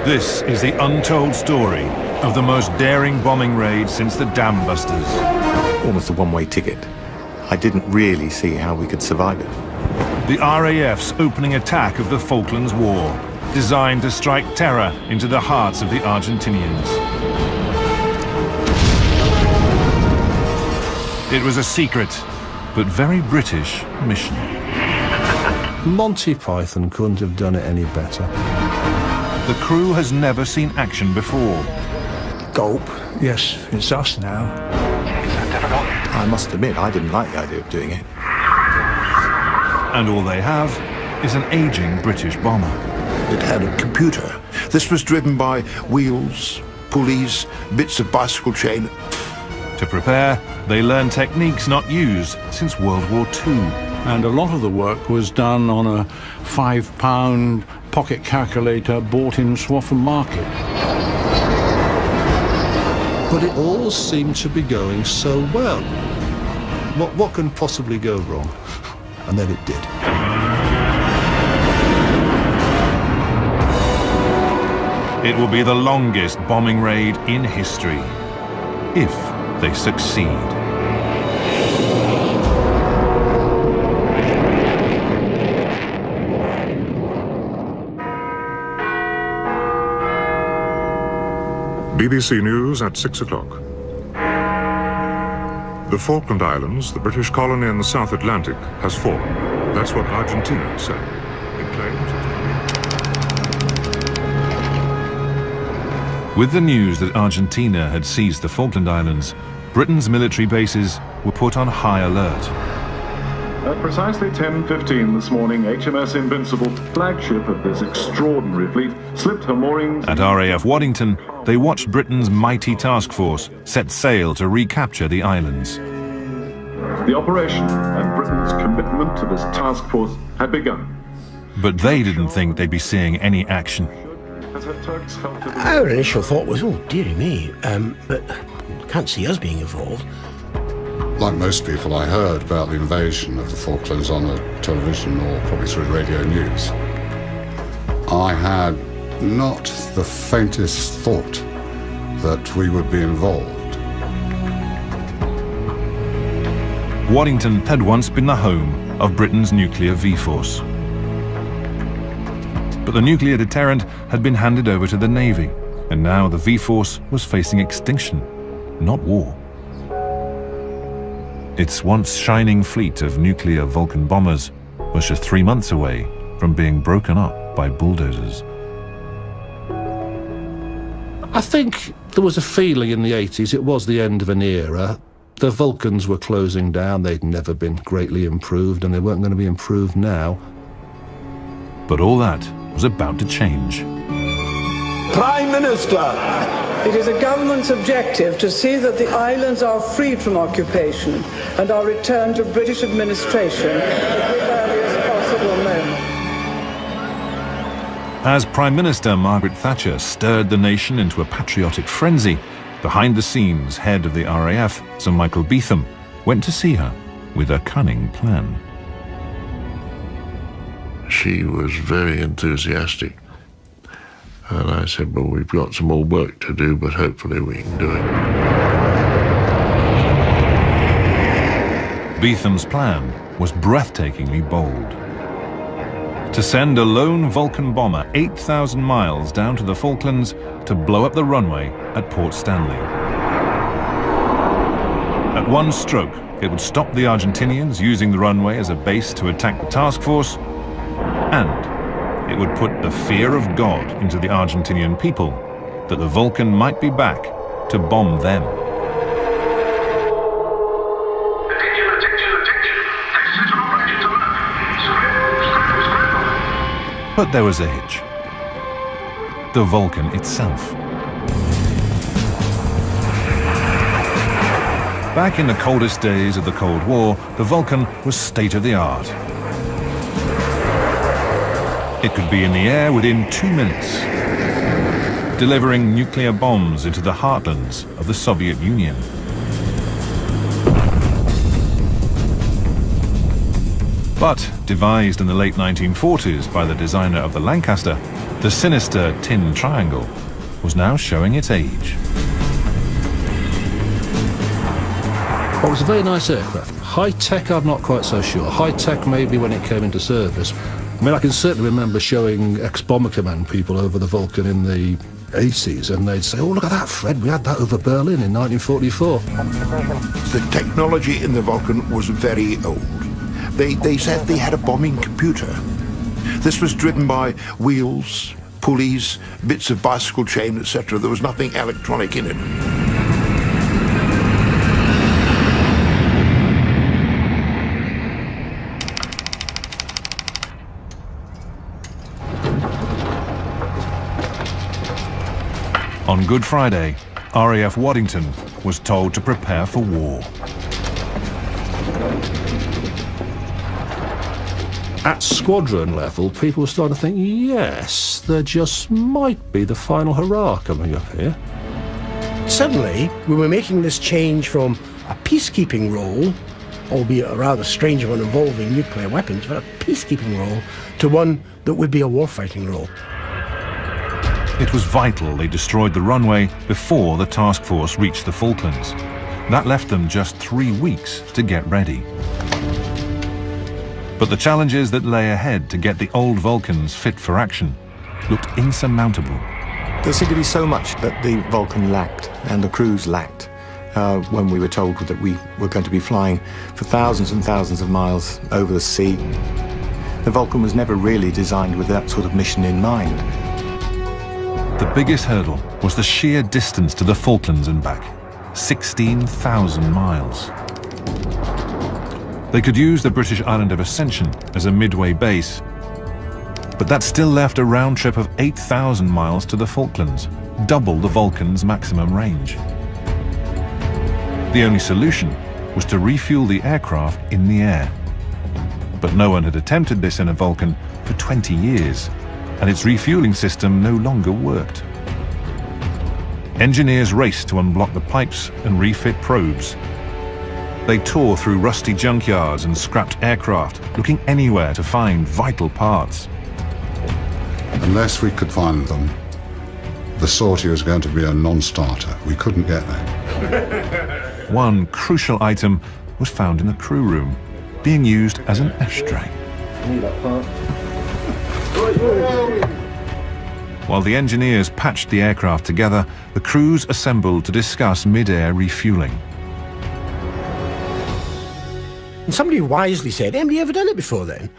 This is the untold story of the most daring bombing raid since the Dam Busters. Almost a one-way ticket. I didn't really see how we could survive it. The RAF's opening attack of the Falklands War, designed to strike terror into the hearts of the Argentinians. It was a secret, but very British mission. Monty Python couldn't have done it any better. The crew has never seen action before. Gulp. Yes, it's us now. Is that difficult? I must admit, I didn't like the idea of doing it. And all they have is an aging British bomber. It had a computer. This was driven by wheels, pulleys, bits of bicycle chain. To prepare, they learn techniques not used since World War II. And a lot of the work was done on a £5 pocket calculator bought in Swaffham Market. But it all seemed to be going so well. What can possibly go wrong? And then it did. It will be the longest bombing raid in history, if they succeed. BBC News at 6 o'clock. The Falkland Islands, the British colony in the South Atlantic, has fallen. That's what Argentina said. It claims With the news that Argentina had seized the Falkland Islands, Britain's military bases were put on high alert. At precisely 10:15 this morning, HMS Invincible, flagship of this extraordinary fleet, slipped her moorings. At RAF Waddington, they watched Britain's mighty task force set sail to recapture the islands. The operation and Britain's commitment to this task force had begun. But they didn't think they'd be seeing any action. Our initial thought was, oh, dearie me, but can't see us being involved. Like most people, I heard about the invasion of the Falklands on the television or probably through radio news. I had not the faintest thought that we would be involved. Waddington had once been the home of Britain's nuclear V-Force. But the nuclear deterrent had been handed over to the Navy, and now the V-Force was facing extinction, not war. Its once shining fleet of nuclear Vulcan bombers was just 3 months away from being broken up by bulldozers. I think there was a feeling in the 80s it was the end of an era. The Vulcans were closing down, they'd never been greatly improved, and they weren't going to be improved now. But all that was about to change. Prime Minister! It is a government's objective to see that the islands are freed from occupation and are returned to British administration at the earliest possible moment. As Prime Minister Margaret Thatcher stirred the nation into a patriotic frenzy, behind the scenes, head of the RAF, Sir Michael Beetham, went to see her with a cunning plan. She was very enthusiastic. And I said, well, we've got some more work to do, but hopefully we can do it. Beetham's plan was breathtakingly bold. To send a lone Vulcan bomber 8,000 miles down to the Falklands to blow up the runway at Port Stanley. At one stroke, it would stop the Argentinians using the runway as a base to attack the task force, and it would put the fear of God into the Argentinian people that the Vulcan might be back to bomb them. But there was a hitch. The Vulcan itself. Back in the coldest days of the Cold War, the Vulcan was state-of-the-art. It could be in the air within 2 minutes, delivering nuclear bombs into the heartlands of the Soviet Union. But, devised in the late 1940s by the designer of the Lancaster, the sinister tin triangle was now showing its age. Well, it was a very nice aircraft. High-tech, I'm not quite so sure. High-tech maybe when it came into service. I mean, I can certainly remember showing ex-Bomber Command people over the Vulcan in the 80s, and they'd say, oh, look at that, Fred, we had that over Berlin in 1944. The technology in the Vulcan was very old. They said they had a bombing computer. This was driven by wheels, pulleys, bits of bicycle chain, etc. There was nothing electronic in it. On Good Friday, RAF Waddington was told to prepare for war. At squadron level, people were starting to think, yes, there just might be the final hurrah coming up here. Suddenly, we were making this change from a peacekeeping role, albeit a rather strange one involving nuclear weapons, but a peacekeeping role, to one that would be a warfighting role. It was vital they destroyed the runway before the task force reached the Falklands. That left them just 3 weeks to get ready. But the challenges that lay ahead to get the old Vulcans fit for action looked insurmountable. There seemed to be so much that the Vulcan lacked and the crews lacked when we were told that we were going to be flying for thousands and thousands of miles over the sea. The Vulcan was never really designed with that sort of mission in mind. The biggest hurdle was the sheer distance to the Falklands and back, 16,000 miles. They could use the British island of Ascension as a midway base, but that still left a round trip of 8,000 miles to the Falklands, double the Vulcan's maximum range. The only solution was to refuel the aircraft in the air. But no one had attempted this in a Vulcan for 20 years. And its refueling system no longer worked. Engineers raced to unblock the pipes and refit probes. They tore through rusty junkyards and scrapped aircraft, looking anywhere to find vital parts. Unless we could find them, the sortie was going to be a non-starter. We couldn't get there. One crucial item was found in the crew room, being used as an ashtray. While the engineers patched the aircraft together, the crews assembled to discuss mid-air refueling. And somebody wisely said, have you ever done it before then?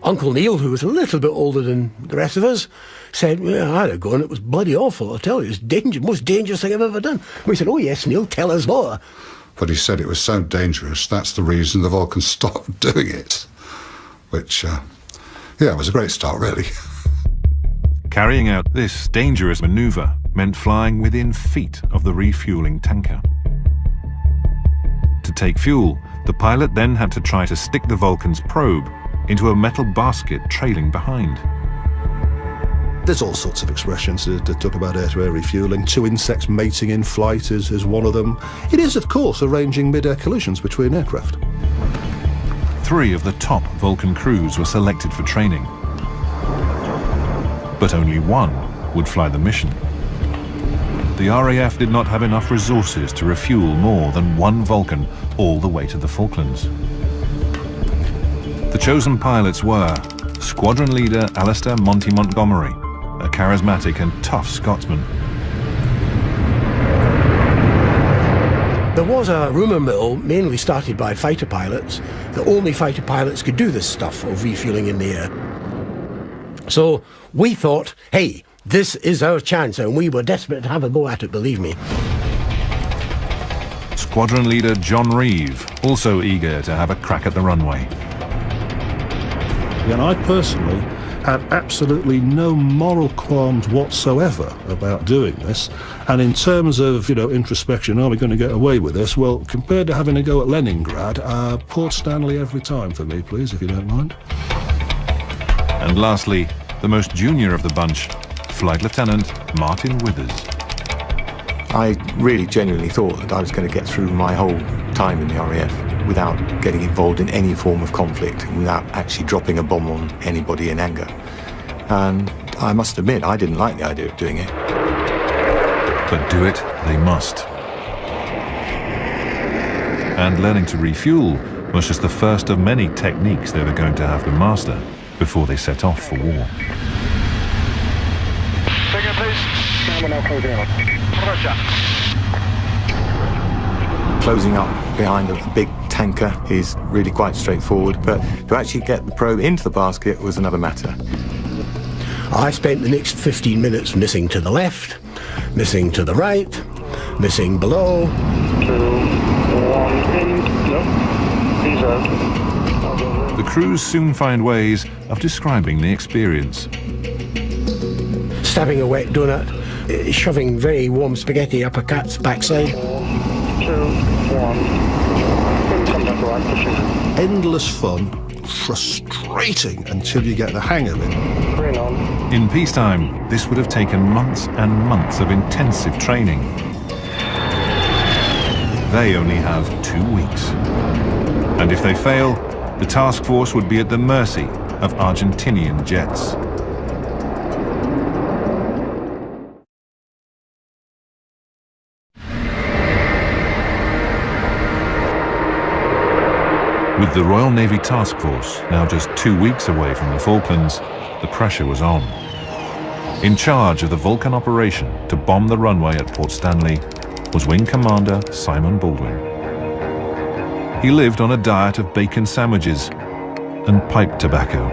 Uncle Neil, who was a little bit older than the rest of us, said, well, I had a go and it was bloody awful, I tell you, it's most dangerous thing I've ever done. And we said, oh yes, Neil, tell us more. But he said it was so dangerous, that's the reason the Vulcan stopped doing it. Which, yeah, it was a great start, really. Carrying out this dangerous maneuver meant flying within feet of the refueling tanker. To take fuel, the pilot then had to try to stick the Vulcan's probe into a metal basket trailing behind. There's all sorts of expressions to talk about air-to-air refueling. Two insects mating in flight is one of them. It is, of course, arranging mid-air collisions between aircraft. 3 of the top Vulcan crews were selected for training. But only 1 would fly the mission. The RAF did not have enough resources to refuel more than 1 Vulcan all the way to the Falklands. The chosen pilots were Squadron Leader Alistair Monty Montgomery, a charismatic and tough Scotsman. There was a rumour mill, mainly started by fighter pilots, that only fighter pilots could do this stuff of refueling in the air. So we thought, hey, this is our chance, and we were desperate to have a go at it, believe me. Squadron Leader John Reeve, also eager to have a crack at the runway. And I personally had absolutely no moral qualms whatsoever about doing this. And in terms of, introspection, are we going to get away with this? Well, compared to having a go at Leningrad, Port Stanley every time for me, please, if you don't mind. And lastly, the most junior of the bunch, Flight Lieutenant Martin Withers. I really genuinely thought that I was going to get through my whole time in the RAF. without getting involved in any form of conflict, without actually dropping a bomb on anybody in anger. And I must admit, I didn't like the idea of doing it. But do it they must. And learning to refuel was just the first of many techniques they were going to have to master before they set off for war. Figure, please. We're now closing up. Roger. Closing up behind a big tanker is really quite straightforward, but to actually get the probe into the basket was another matter. I spent the next 15 minutes missing to the left, missing to the right, missing below. 2, 1, in. No. The crews soon find ways of describing the experience. Stabbing a wet donut, shoving very warm spaghetti up a cat's backside. 2, 1. Contact right, pushing. Endless fun, frustrating until you get the hang of it. Green on. In peacetime, this would have taken months and months of intensive training. They only have 2 weeks. And if they fail, the task force would be at the mercy of Argentinian jets. With the Royal Navy Task Force now just 2 weeks away from the Falklands, the pressure was on. In charge of the Vulcan operation to bomb the runway at Port Stanley was Wing Commander Simon Baldwin. He lived on a diet of bacon sandwiches and pipe tobacco.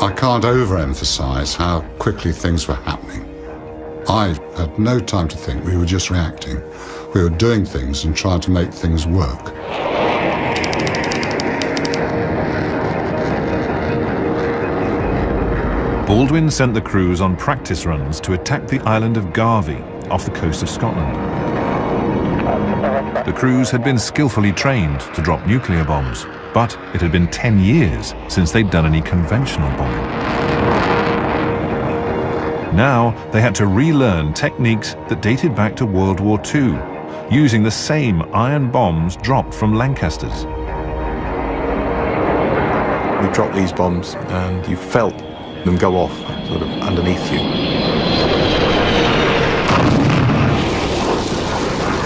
I can't overemphasize how quickly things were happening. I had no time to think. We were just reacting. We were doing things and trying to make things work. Baldwin sent the crews on practice runs to attack the island of Garvey off the coast of Scotland. The crews had been skillfully trained to drop nuclear bombs, but it had been 10 years since they'd done any conventional bombing. Now they had to relearn techniques that dated back to World War II, using the same iron bombs dropped from Lancasters. We dropped these bombs and you felt them go off sort of underneath you.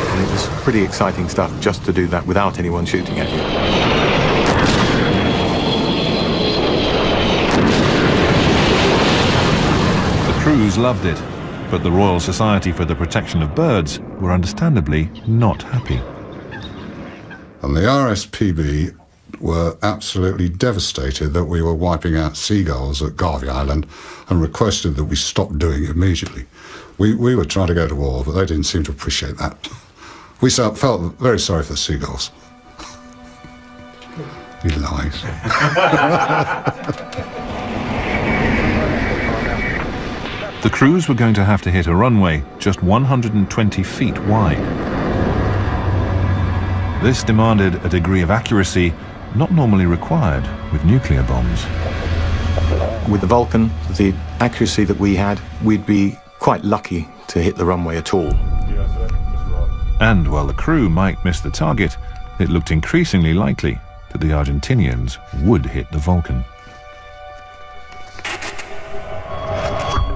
And it was pretty exciting stuff just to do that without anyone shooting at you. The crews loved it, but the Royal Society for the Protection of Birds were understandably not happy. And the RSPB were absolutely devastated that we were wiping out seagulls at Garvey Island and requested that we stop doing it immediately. We were trying to go to war, but they didn't seem to appreciate that. We felt very sorry for the seagulls. You lies. The crews were going to have to hit a runway just 120 feet wide. This demanded a degree of accuracy not normally required with nuclear bombs. With the Vulcan, the accuracy that we had, we'd be quite lucky to hit the runway at all. And while the crew might miss the target, it looked increasingly likely that the Argentinians would hit the Vulcan.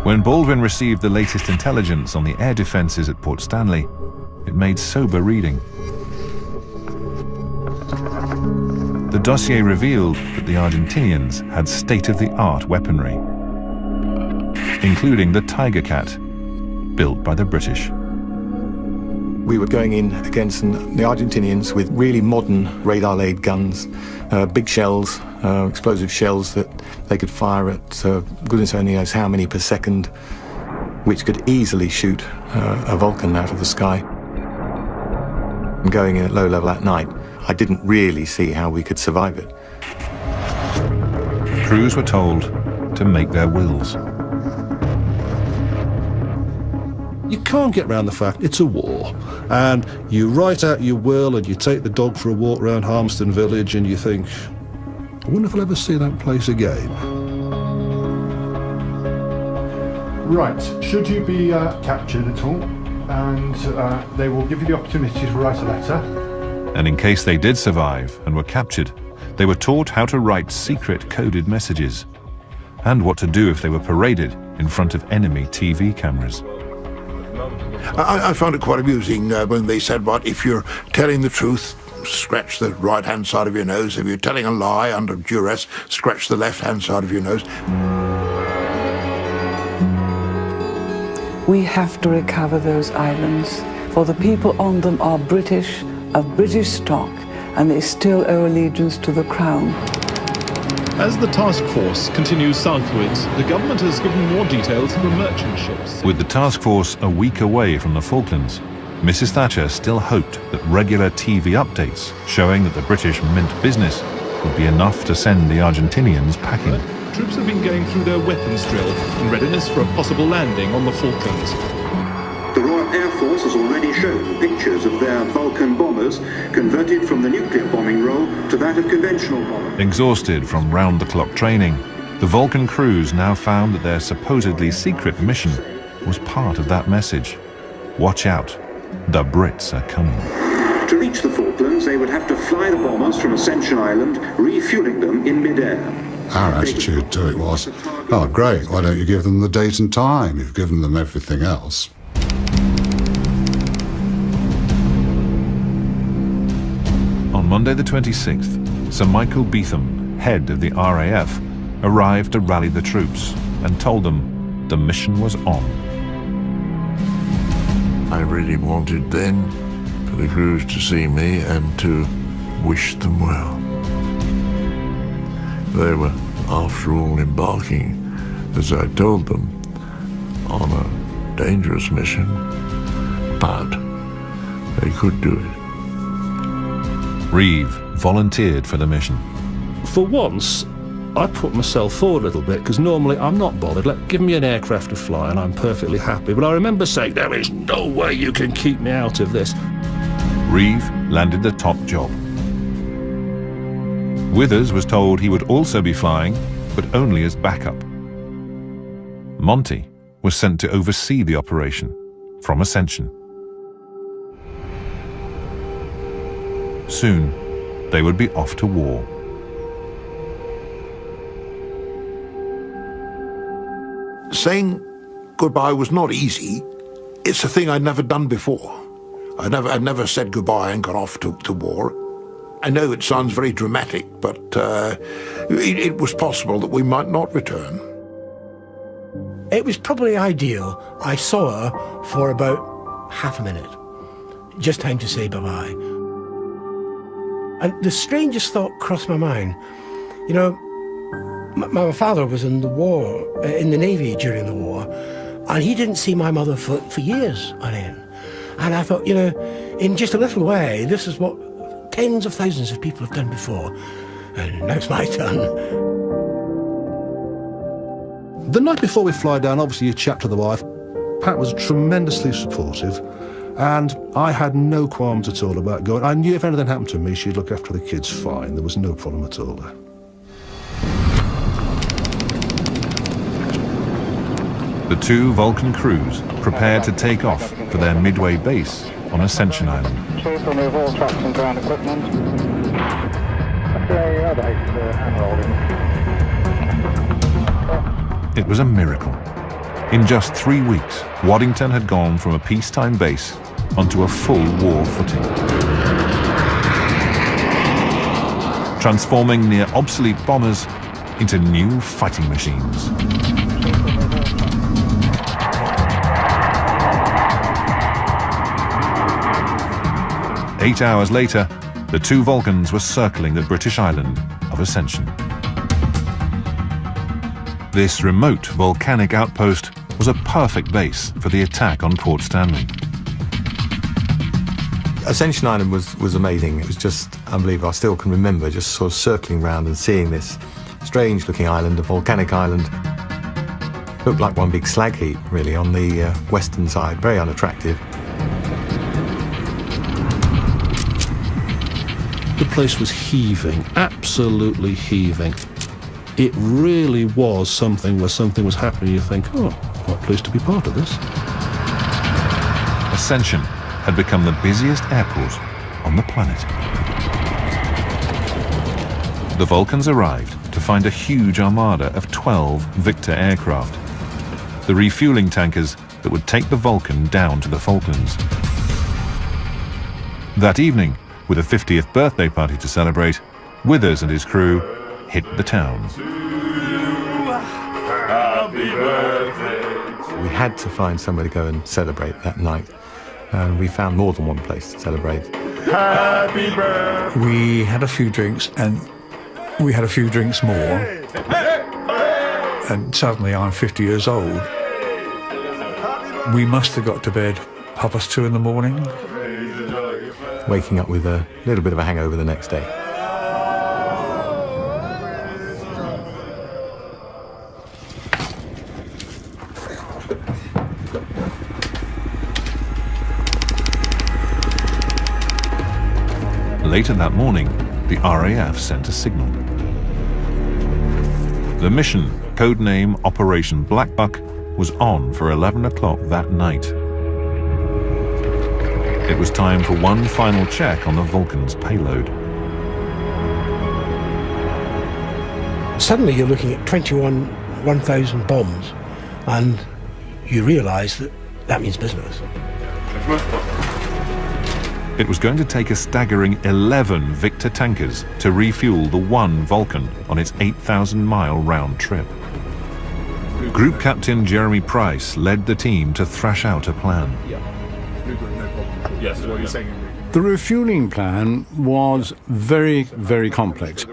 When Baldwin received the latest intelligence on the air defences at Port Stanley, it made sober reading. The dossier revealed that the Argentinians had state-of-the-art weaponry, including the Tiger Cat, built by the British. We were going in against the Argentinians with really modern radar-laid guns, big shells, explosive shells that they could fire at goodness only knows how many per second, which could easily shoot a Vulcan out of the sky. And going in at low level at night, I didn't really see how we could survive it. Crews were told to make their wills. You can't get around the fact it's a war, and you write out your will and you take the dog for a walk around Harmston Village and you think, I wonder if I'll ever see that place again. Right, should you be captured at all, and they will give you the opportunity to write a letter And in case they did survive and were captured, they were taught how to write secret coded messages and what to do if they were paraded in front of enemy TV cameras. I found it quite amusing when they said, "But if you're telling the truth, scratch the right-hand side of your nose. If you're telling a lie under duress, scratch the left-hand side of your nose." We have to recover those islands, for the people on them are British, of British stock, and they still owe allegiance to the Crown. As the task force continues southwards, the government has given more details of the merchant ships. With the task force a week away from the Falklands, Mrs. Thatcher still hoped that regular TV updates showing that the British meant business would be enough to send the Argentinians packing. Troops have been going through their weapons drill in readiness for a possible landing on the Falklands. The Royal Air Force has already shown pictures of their Vulcan bombers converted from the nuclear bombing role to that of conventional bombers. Exhausted from round-the-clock training, the Vulcan crews now found that their supposedly secret mission was part of that message. Watch out, the Brits are coming. To reach the Falklands, they would have to fly the bombers from Ascension Island, refueling them in mid-air. Our attitude to it was, "Oh, great, why don't you give them the date and time? You've given them everything else." On Monday the 26th, Sir Michael Beetham, head of the RAF, arrived to rally the troops and told them the mission was on. I really wanted then for the crews to see me and to wish them well. They were, after all, embarking, as I told them, on a dangerous mission, but they could do it. Reeve volunteered for the mission. For once, I put myself forward a little bit, because normally I'm not bothered. Give me an aircraft to fly and I'm perfectly happy. But I remember saying, there is no way you can keep me out of this. Reeve landed the top job. Withers was told he would also be flying, but only as backup. Monty was sent to oversee the operation from Ascension. Soon, they would be off to war. Saying goodbye was not easy. It's a thing I'd never done before. I'd never said goodbye and gone off to war. I know it sounds very dramatic, but it was possible that we might not return. It was probably ideal. I saw her for about half a minute. Just time to say bye-bye. And the strangest thought crossed my mind. You know, my father was in the war, in the Navy during the war, and he didn't see my mother for years on end. And I thought, you know, in just a little way, this is what tens of thousands of people have done before. And now it's my turn. The night before we fly down, obviously you chat to the wife. Pat was tremendously supportive, and I had no qualms at all about going. I knew if anything happened to me, she'd look after the kids fine. There was no problem at all there. The two Vulcan crews prepared to take off for their midway base on Ascension Island. Chief, remove all trucks and ground equipment. It was a miracle. In just 3 weeks, Waddington had gone from a peacetime base onto a full war footing, transforming near obsolete bombers into new fighting machines. Eight hours later, the two Vulcans were circling the British island of Ascension. This remote volcanic outpost was a perfect base for the attack on Port Stanley. Ascension Island was amazing. It was just unbelievable. I still can remember just sort of circling around and seeing this strange-looking island, a volcanic island. Looked like one big slag heap, really, on the western side. Very unattractive. The place was heaving, absolutely heaving. It really was something where something was happening. You think, oh, quite pleased to be part of this. Ascension had become the busiest airport on the planet. The Vulcans arrived to find a huge armada of 12 Victor aircraft, the refueling tankers that would take the Vulcan down to the Falklands. That evening, with a 50th birthday party to celebrate, Withers and his crew hit the town. Happy birthday. We had to find somewhere to go and celebrate that night, and we found more than one place to celebrate. Happy birthday. We had a few drinks, and we had a few drinks more, and suddenly I'm 50 years old. We must have got to bed 2:30 in the morning. Waking up with a little bit of a hangover the next day. Later that morning, the RAF sent a signal. The mission, codename Operation Blackbuck, was on for 11 o'clock that night. It was time for one final check on the Vulcan's payload. Suddenly you're looking at 1,000 bombs, and you realise that that means business. It was going to take a staggering 11 Victor tankers to refuel the one Vulcan on its 8,000-mile round trip. Group Captain Jeremy Price led the team to thrash out a plan. Yes, what you're saying. The refueling plan was very, very complex.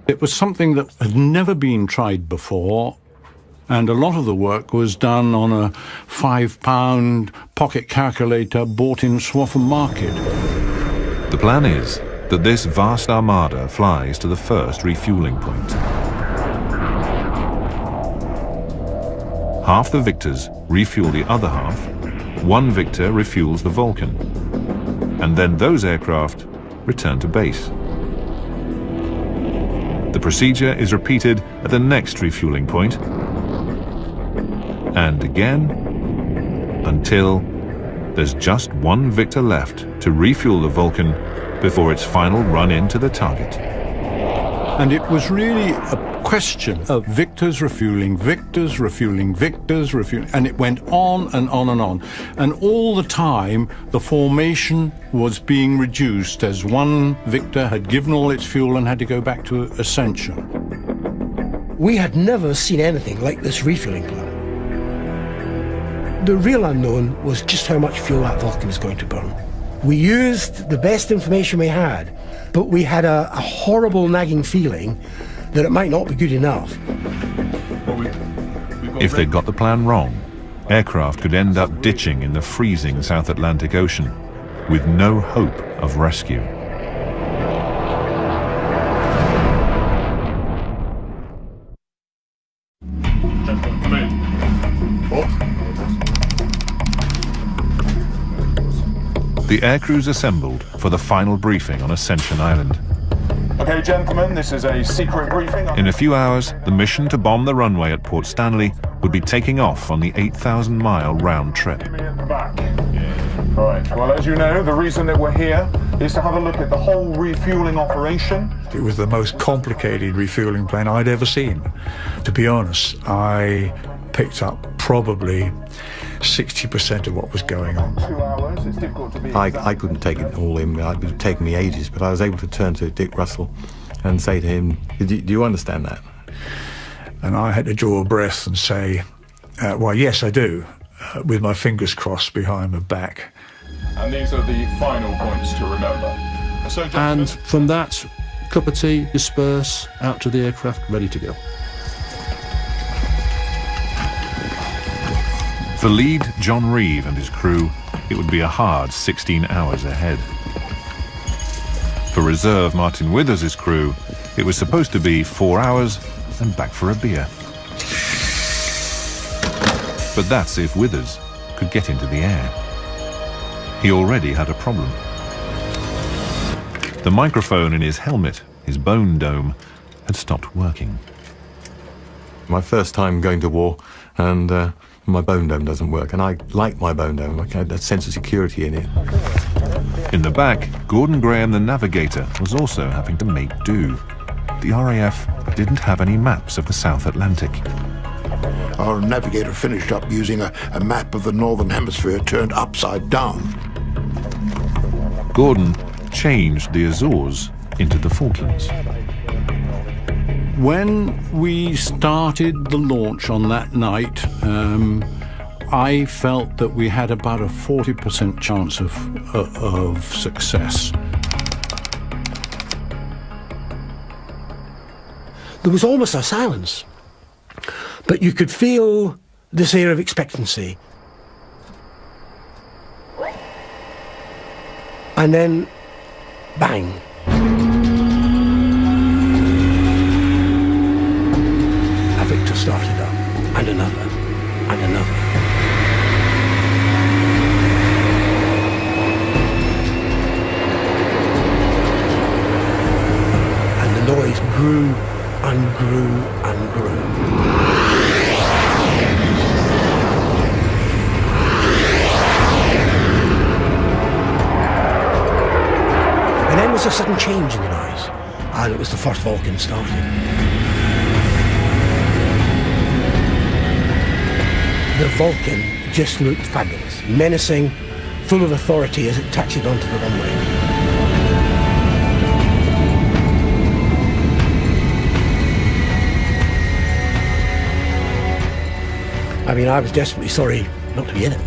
It was something that had never been tried before, and a lot of the work was done on a £5 pocket calculator bought in Swaffham Market. The plan is that this vast armada flies to the first refueling point. Half the Victors refuel the other half, one Victor refuels the Vulcan, and then those aircraft return to base. The procedure is repeated at the next refueling point, and again, until there's just one Victor left to refuel the Vulcan before its final run into the target. And it was really a question of Victors refueling, Victors refueling, Victors refueling, and it went on and on and on. And all the time, the formation was being reduced as one Victor had given all its fuel and had to go back to Ascension. We had never seen anything like this refueling plan. The real unknown was just how much fuel that Vulcan is going to burn. We used the best information we had, but we had a horrible nagging feeling that it might not be good enough. If they'd got the plan wrong, aircraft could end up ditching in the freezing South Atlantic Ocean with no hope of rescue. The aircrews assembled for the final briefing on Ascension Island. Okay, gentlemen, this is a secret briefing. In a few hours, the mission to bomb the runway at Port Stanley would be taking off on the 8,000-mile round trip. All right, well, as you know, the reason that we're here is to have a look at the whole refueling operation. It was the most complicated refueling plan I'd ever seen. To be honest, I picked up probably 60% of what was going on. 2 hours, it's difficult to be... I couldn't take it all in. It would have taken me ages, but I was able to turn to Dick Russell and say to him, do you understand that? And I had to draw a breath and say, well, yes, I do, with my fingers crossed behind my back. And these are the final points to remember. So, and from that, cup of tea, disperse, out to the aircraft, ready to go. For lead John Reeve and his crew, it would be a hard 16 hours ahead. For reserve Martin Withers' crew, it was supposed to be 4 hours and back for a beer. But that's if Withers could get into the air. He already had a problem. The microphone in his helmet, his bone dome, had stopped working. My first time going to war, and My bone dome doesn't work, and I like my bone dome. I had that sense of security in it. In the back, Gordon Graham, the navigator, was also having to make do. The RAF didn't have any maps of the South Atlantic. Our navigator finished up using a map of the Northern Hemisphere turned upside down. Gordon changed the Azores into the Falklands. When we started the launch on that night, I felt that we had about a 40% chance of success. There was almost a silence, but you could feel this air of expectancy. And then, bang. A Victor started up, and another, and another. And the noise grew and grew and grew. And then there was a sudden change in the noise, and it was the first Vulcan starting. The Vulcan just looked fabulous, menacing, full of authority as it taxied onto the runway. I mean, I was desperately sorry not to be in it.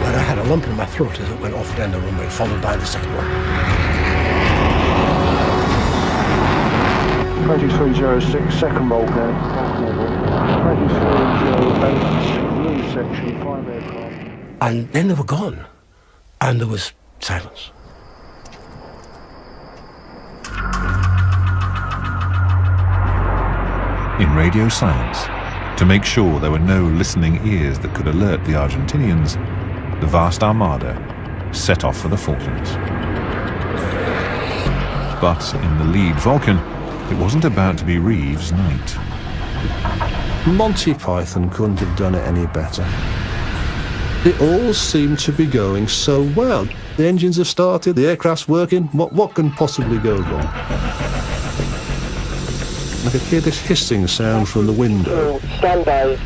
But I had a lump in my throat as it went off down the runway, followed by the second one. 2306, second Vulcan. 2308, blue section, 5 aircraft. And then they were gone, and there was silence. In radio silence, to make sure there were no listening ears that could alert the Argentinians, the vast armada set off for the Falklands. But in the lead Vulcan, it wasn't about to be Reeves' night. Monty Python couldn't have done it any better. It all seemed to be going so well. The engines have started, the aircraft's working. What can possibly go wrong? I could hear this hissing sound from the window. Stand by.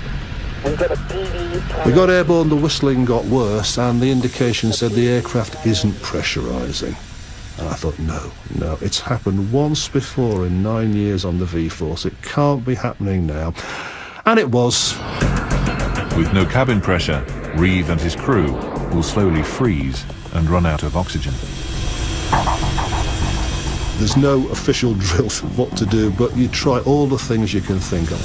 We've got a PD. We got airborne, the whistling got worse, and the indication said the aircraft isn't pressurising. And I thought, no, it's happened once before in 9 years on the V-Force. It can't be happening now. And it was. With no cabin pressure, Reeve and his crew will slowly freeze and run out of oxygen. There's no official drill of what to do, but you try all the things you can think of.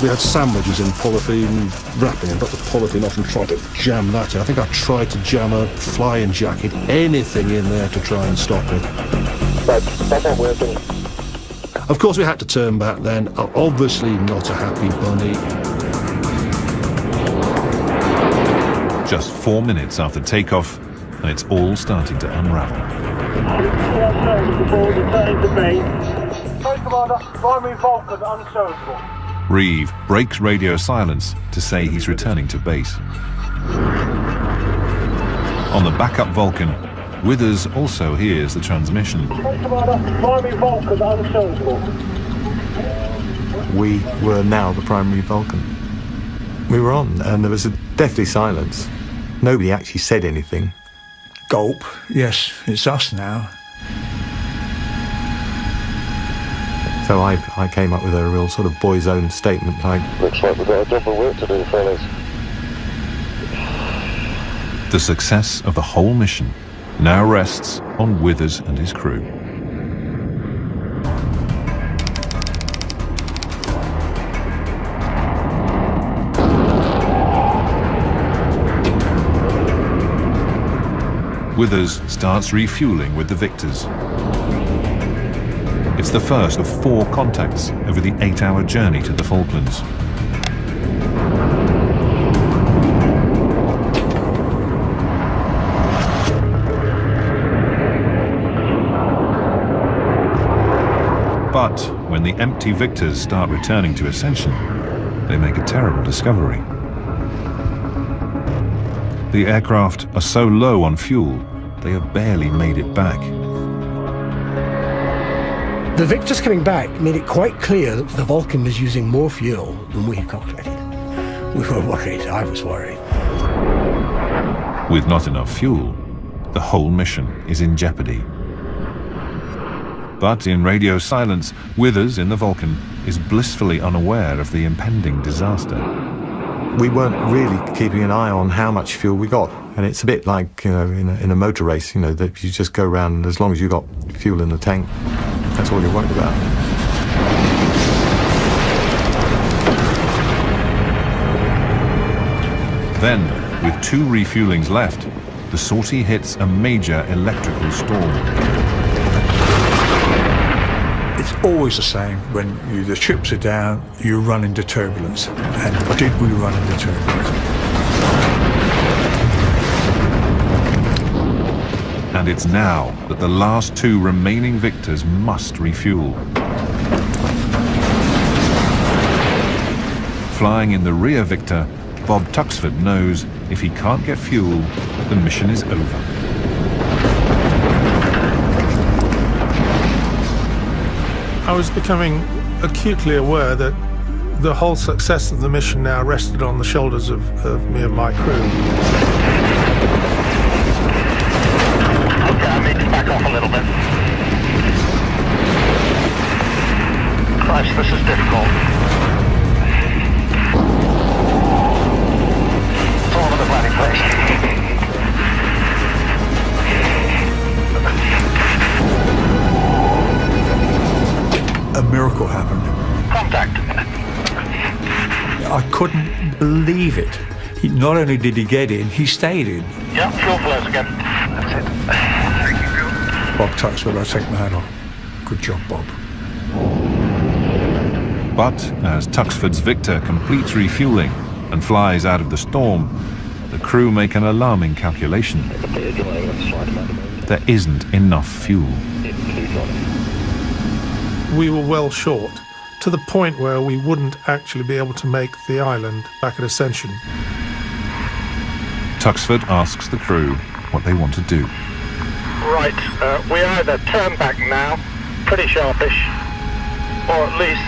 We had sandwiches in polythene wrapping and got the polythene off and tried to jam that in. I think I tried to jam a flying jacket, anything in there to try and stop it. That's not working. Of course we had to turn back then. Obviously not a happy bunny. Just 4 minutes after takeoff, and it's all starting to unravel. First Commander, primary Vulcan unserviceable. Reeve breaks radio silence to say he's returning to base. On the backup Vulcan, Withers also hears the transmission. First Commander, primary Vulcan unserviceable. We were now the primary Vulcan. We were on, and there was a deathly silence. Nobody actually said anything. Gulp. Yes, it's us now. So I came up with a real sort of boy's own statement like... Looks like we've got a job of work to do, fellas. The success of the whole mission now rests on Withers and his crew. Withers starts refueling with the Victors. It's the first of 4 contacts over the 8-hour journey to the Falklands. the empty Victors start returning to Ascension, they make a terrible discovery. The aircraft are so low on fuel, they have barely made it back. The Victors coming back made it quite clear that the Vulcan was using more fuel than we had calculated. We were worried. I was worried. With not enough fuel, the whole mission is in jeopardy. But in radio silence, Withers in the Vulcan is blissfully unaware of the impending disaster. We weren't really keeping an eye on how much fuel we got. And it's a bit like, you know, in a motor race, you know, that you just go around and as long as you got fuel in the tank, that's all you're worried about. Then, with 2 refuelings left, the sortie hits a major electrical storm. It's always the same. When the ships are down, you run into turbulence. And did we run into turbulence? And it's now that the last 2 remaining Victors must refuel. Flying in the rear Victor, Bob Tuxford knows if he can't get fuel, the mission is over. I was becoming acutely aware that the whole success of the mission now rested on the shoulders of me and my crew. Okay, I need to back off a little bit. Christ, this is difficult. It's all over the bloody place. A miracle happened. Contact. I couldn't believe it. Not only did he get in, he stayed in. Yeah, fuel flows again. That's it. Thank you, Bill. Bob Tuxford, I take my hat off. Good job, Bob. But as Tuxford's Victor completes refueling and flies out of the storm, the crew make an alarming calculation. There isn't enough fuel. We were well short, to the point where we wouldn't actually be able to make the island back at Ascension. Tuxford asks the crew what they want to do. Right, we either turn back now, pretty sharpish, or at least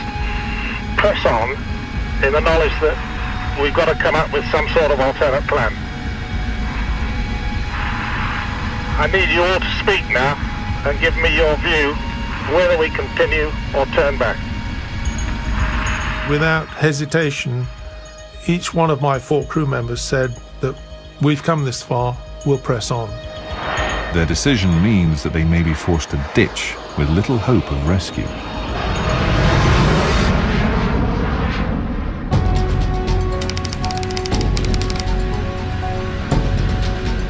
press on in the knowledge that we've got to come up with some sort of alternate plan. I need you all to speak now and give me your view whether we continue or turn back. Without hesitation, each one of my 4 crew members said that we've come this far, we'll press on. Their decision means that they may be forced to ditch with little hope of rescue.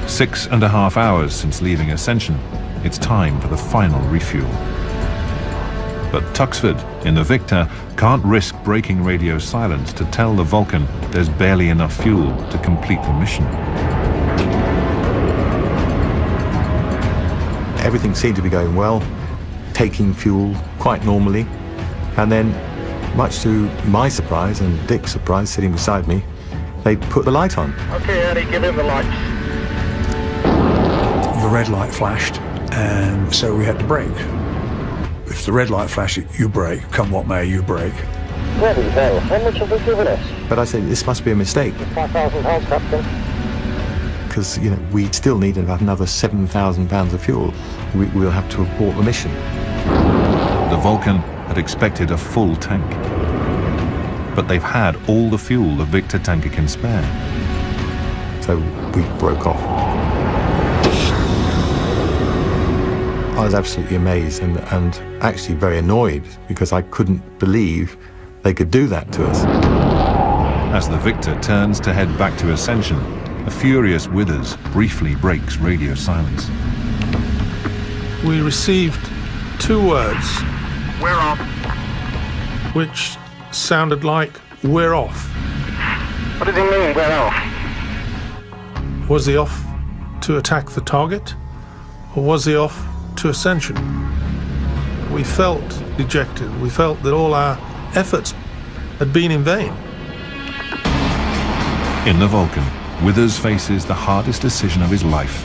Six and a half hours since leaving Ascension, it's time for the final refuel. But Tuxford, in the Victor, can't risk breaking radio silence to tell the Vulcan there's barely enough fuel to complete the mission. Everything seemed to be going well, taking fuel quite normally, and then, much to my surprise and Dick's surprise sitting beside me, they put the light on. Okay, Eddie, give him the lights. The red light flashed, and so we had to brake. If the red light flashed, you brake. Come what may, you brake. Bloody hell, how much have they given us? But I said, this must be a mistake. £5,000, Captain. Because, you know, we still need about another 7,000 pounds of fuel. We'll have to abort the mission. The Vulcan had expected a full tank. But they've had all the fuel the Victor tanker can spare. So we broke off. I was absolutely amazed and actually very annoyed because I couldn't believe they could do that to us. As the Victor turns to head back to Ascension, a furious Withers briefly breaks radio silence. We received 2 words. We're off. Which sounded like, we're off. What does he mean, we're off? Was he off to attack the target? Or was he off to Ascension? we felt dejected. We felt that all our efforts had been in vain. In the Vulcan, Withers faces the hardest decision of his life,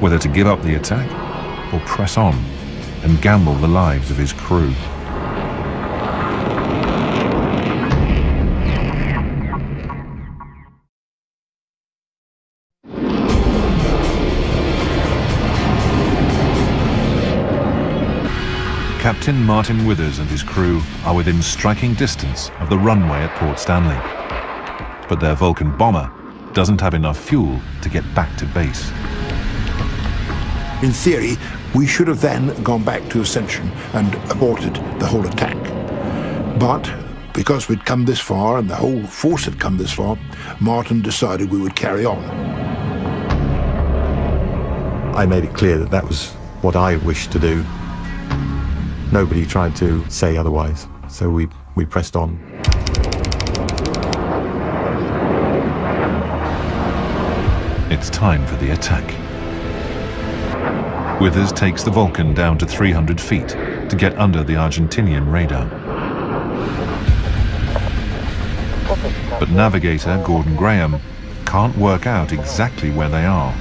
whether to give up the attack or press on and gamble the lives of his crew. Captain Martin Withers and his crew are within striking distance of the runway at Port Stanley. But their Vulcan bomber doesn't have enough fuel to get back to base. In theory, we should have then gone back to Ascension and aborted the whole attack. But because we'd come this far and the whole force had come this far, Martin decided we would carry on. I made it clear that that was what I wished to do. Nobody tried to say otherwise, so we pressed on. It's time for the attack. Withers takes the Vulcan down to 300 feet to get under the Argentinian radar. But navigator Gordon Graham can't work out exactly where they are.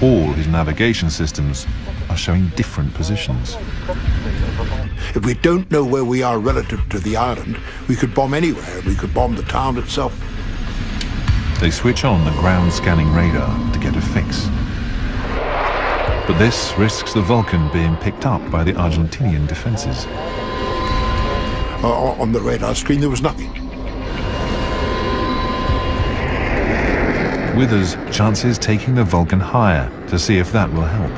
All his navigation systems are showing different positions. If we don't know where we are relative to the island, we could bomb anywhere. We could bomb the town itself. They switch on the ground scanning radar to get a fix. But this risks the Vulcan being picked up by the Argentinian defenses. On the radar screen, there was nothing. Withers chances taking the Vulcan higher to see if that will help.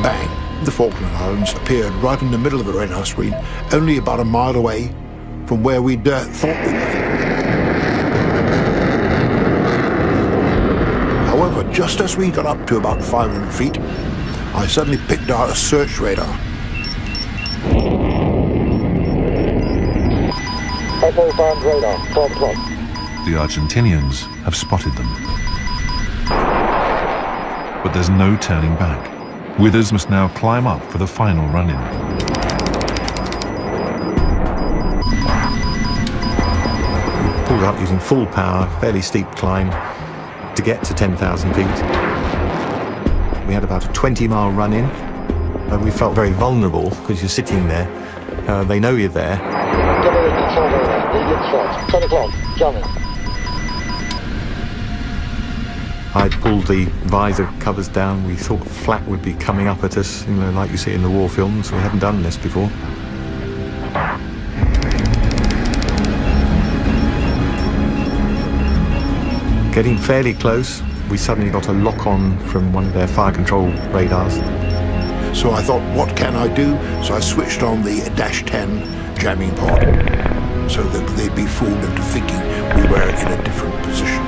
Bang! The Falkland Islands appeared right in the middle of the radar screen, only about a mile away from where we'd thought we were. However, just as we got up to about 500 feet, I suddenly picked out a search radar. Echo found radar, 12 o'clock. The Argentinians have spotted them. But there's no turning back. Withers must now climb up for the final run-in. We pulled up using full power, fairly steep climb, to get to 10,000 feet. We had about a 20-mile run-in, and we felt very vulnerable because you're sitting there. They know you're there. Control radar, medium shot, 10 o'clock, jamming. I pulled the visor covers down. We thought flak would be coming up at us, like you see in the war films. We hadn't done this before. Getting fairly close, we suddenly got a lock-on from one of their fire control radars. So I thought, what can I do? So I switched on the -10 jamming pod, so that they'd be fooled into thinking we were in a different position.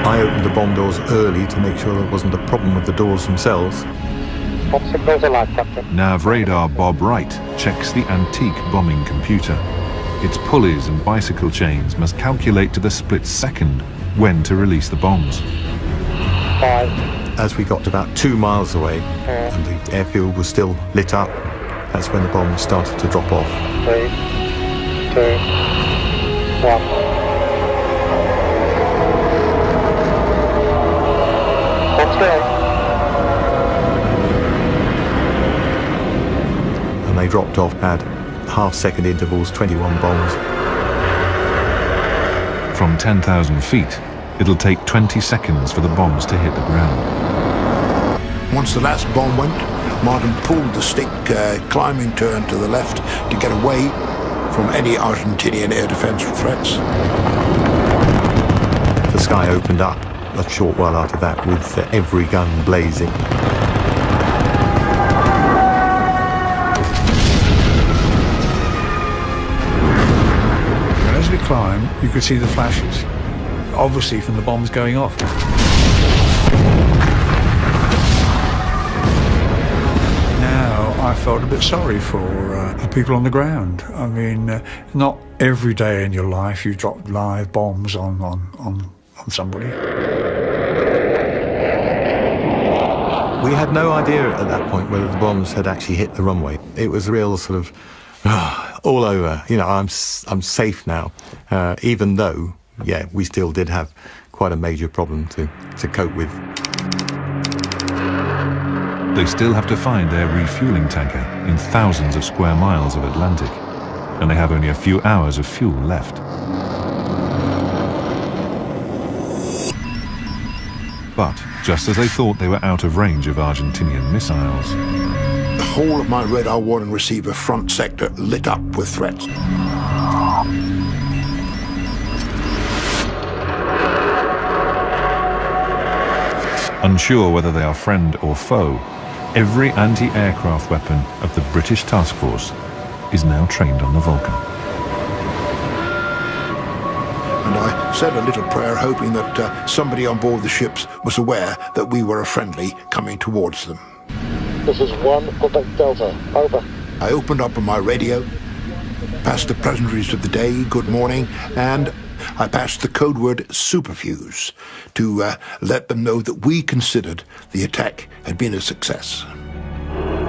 I opened the bomb doors early to make sure there wasn't a problem with the doors themselves. Bomb signals alive, Captain. Nav radar Bob Wright checks the antique bombing computer. Its pulleys and bicycle chains must calculate to the split second when to release the bombs. 5. As we got to about 2 miles away, and the airfield was still lit up, that's when the bombs started to drop off. 3, 2, 1. Bombs going. And they dropped off at half-second intervals, 21 bombs. From 10,000 feet, it'll take 20 seconds for the bombs to hit the ground. Once the last bomb went, Martin pulled the stick climbing turn to the left to get away from any Argentinian air defense threats. The sky opened up a short while after that with every gun blazing. And as we climbed, you could see the flashes, obviously from the bombs going off. I felt a bit sorry for the people on the ground. I mean, not every day in your life you drop live bombs on on somebody. We had no idea at that point whether the bombs had actually hit the runway. It was a real sort of, all over, you know, I'm safe now, even though, yeah, we still did have quite a major problem to cope with. They still have to find their refueling tanker in thousands of square miles of Atlantic, and they have only a few hours of fuel left. But just as they thought they were out of range of Argentinian missiles, the whole of my radar warning receiver front sector lit up with threats. Unsure whether they are friend or foe, every anti-aircraft weapon of the British task force is now trained on the Vulcan. And I said a little prayer hoping that somebody on board the ships was aware that we were a friendly coming towards them. This is 1 Quebec Delta, over. I opened up on my radio, passed the pleasantries of the day, good morning, and I passed the code word superfuse to let them know that we considered the attack had been a success.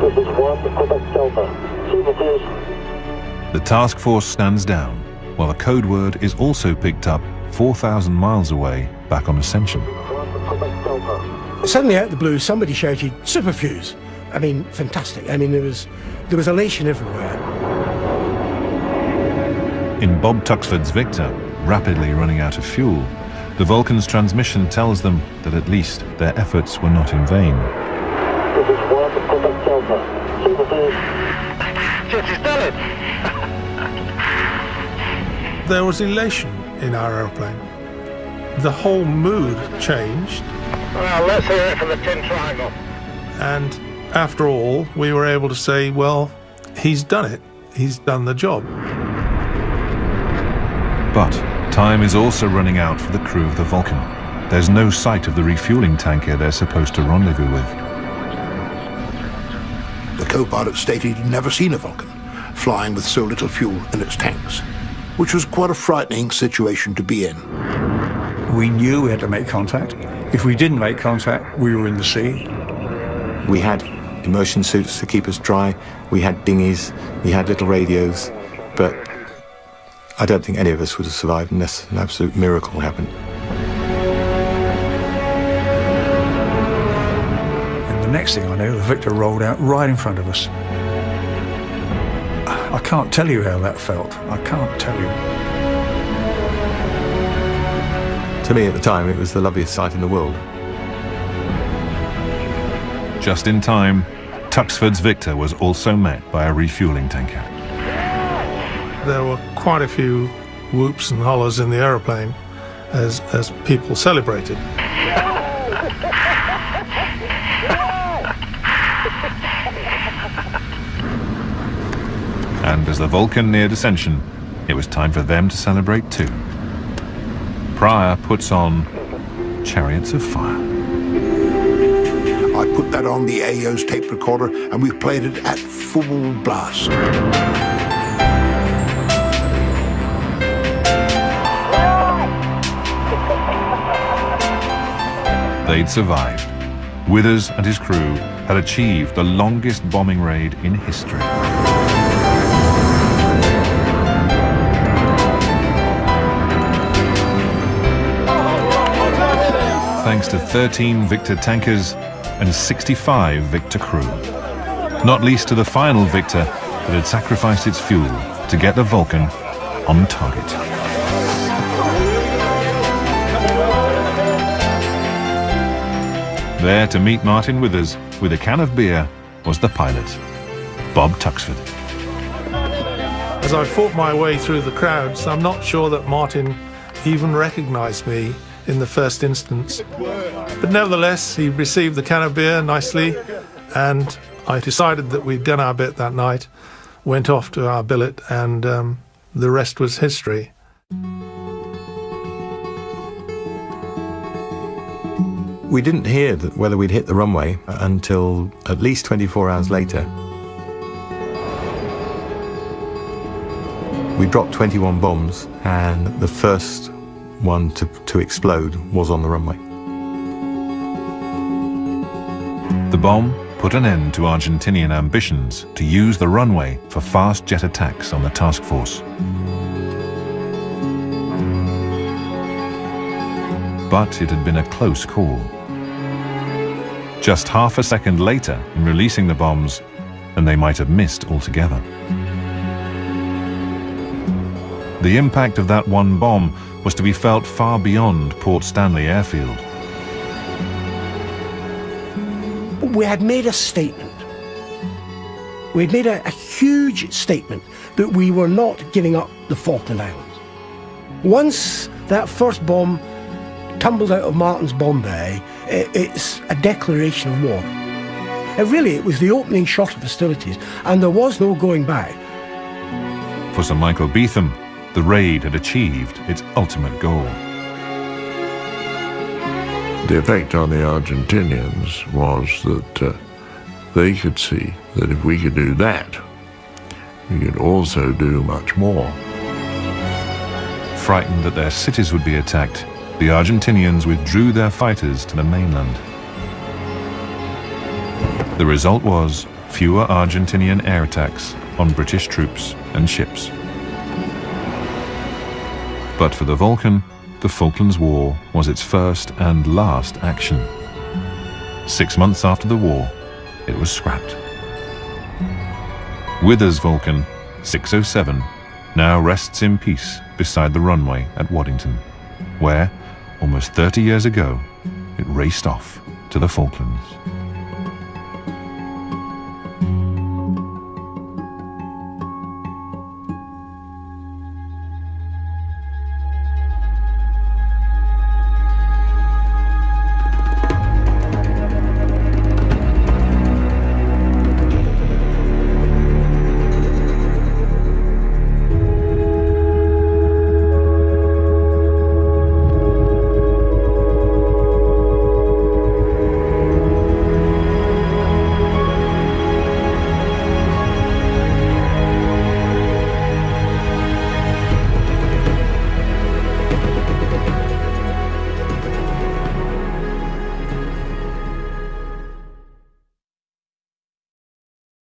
This is 1 Quebec Delta, superfuse. The task force stands down, while the code word is also picked up 4,000 miles away back on Ascension. Suddenly out of the blue, somebody shouted, superfuse. I mean, fantastic. I mean, there was elation everywhere. In Bob Tuxford's Victor, rapidly running out of fuel, the Vulcan's transmission tells them that at least their efforts were not in vain. This is 1 Quebec Delta, superfuse. She's done it! There was elation in our aeroplane. The whole mood changed. Well, let's hear it from the Tin Triangle. And after all, we were able to say, well, he's done it. He's done the job. But time is also running out for the crew of the Vulcan. There's no sight of the refueling tanker they're supposed to rendezvous with. The co-pilot stated he'd never seen a Vulcan flying with so little fuel in its tanks, which was quite a frightening situation to be in. We knew we had to make contact. If we didn't make contact, we were in the sea. We had immersion suits to keep us dry, we had dinghies, we had little radios, but I don't think any of us would have survived unless an absolute miracle happened. And the next thing I knew, the Victor rolled out right in front of us. I can't tell you how that felt. I can't tell you. To me at the time, it was the loveliest sight in the world. Just in time, Tuxford's Victor was also met by a refueling tanker. There were quite a few whoops and hollers in the aeroplane as people celebrated. And as the Vulcan neared Ascension, it was time for them to celebrate too. Pryor puts on Chariots of Fire. I put that on the AO's tape recorder and we played it at full blast. They'd survived. Withers and his crew had achieved the longest bombing raid in history. Thanks to 13 Victor tankers and 65 Victor crew. Not least to the final Victor that had sacrificed its fuel to get the Vulcan on target. There to meet Martin Withers with a can of beer was the pilot, Bob Tuxford. As I fought my way through the crowds, I'm not sure that Martin even recognized me in the first instance. But nevertheless, he received the can of beer nicely, and I decided that we'd done our bit that night, went off to our billet, and the rest was history. We didn't hear whether we'd hit the runway until at least 24 hours later. We dropped 21 bombs, and the first one to explode was on the runway. The bomb put an end to Argentinian ambitions to use the runway for fast jet attacks on the task force. But it had been a close call. Just half a second later in releasing the bombs, and they might have missed altogether. The impact of that one bomb was to be felt far beyond Port Stanley airfield. We had made a statement. We had made a huge statement that we were not giving up the Falkland Islands. Once that first bomb tumbles out of Martin's bomb bay, it's a declaration of war. It was the opening shot of hostilities, and there was no going back. For Sir Michael Beetham, the raid had achieved its ultimate goal. The effect on the Argentinians was that they could see that if we could do that, we could also do much more. Frightened that their cities would be attacked, the Argentinians withdrew their fighters to the mainland. The result was fewer Argentinian air attacks on British troops and ships. But for the Vulcan, the Falklands War was its first and last action. 6 months after the war, it was scrapped. Withers Vulcan 607 now rests in peace beside the runway at Waddington, where, almost 30 years ago, it raced off to the Falklands.